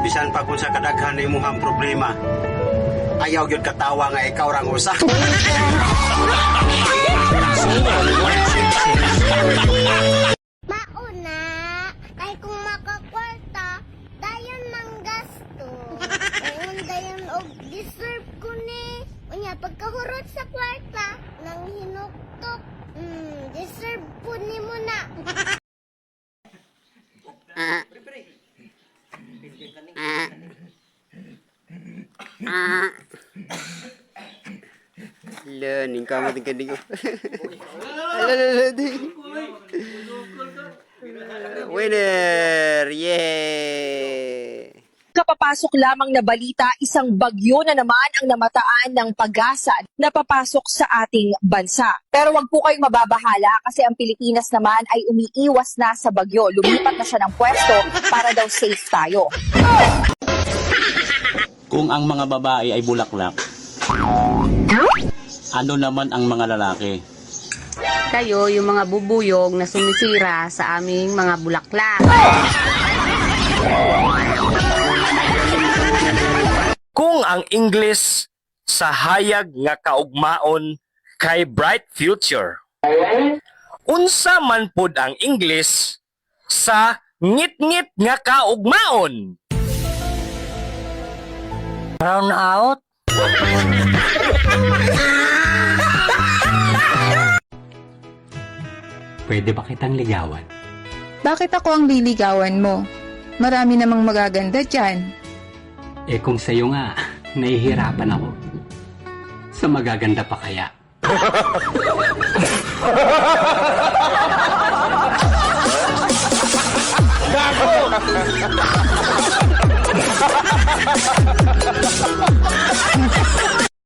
Bisan pa kung sa kadaghan ni muhang problema, ayaw gyud katawa nga ikaw rang usa. Mauna, kay kung makakwarta, dayon manggasto. Dayon og deserve ko ni. Unya, pagkahurot sa kwarta, nang hinuktok, deserve po ni mo na. Learning ka mo tingin ko. Winner! Yeah! Kapapasok lamang na balita, isang bagyo na naman ang namataan ng Pag-asa na papasok sa ating bansa. Pero wag po kayong mababahala kasi ang Pilipinas naman ay umiiwas na sa bagyo. Lumipat na siya ng pwesto para daw safe tayo. Kung ang mga babae ay bulaklak, ano naman ang mga lalaki? Kayo, yung mga bubuyog na sumisira sa aming mga bulaklak. Kung ang English sa hayag nga kaugmaon kay bright future, unsa man pud ang English sa ngit-ngit nga kaugmaon? Brown out? Pwede ba kitang ligawan? Bakit ako ang liligawan mo? Marami namang magaganda dyan. Eh kung sa'yo nga, nahihirapan ako. Sa magaganda pa kaya? Gago!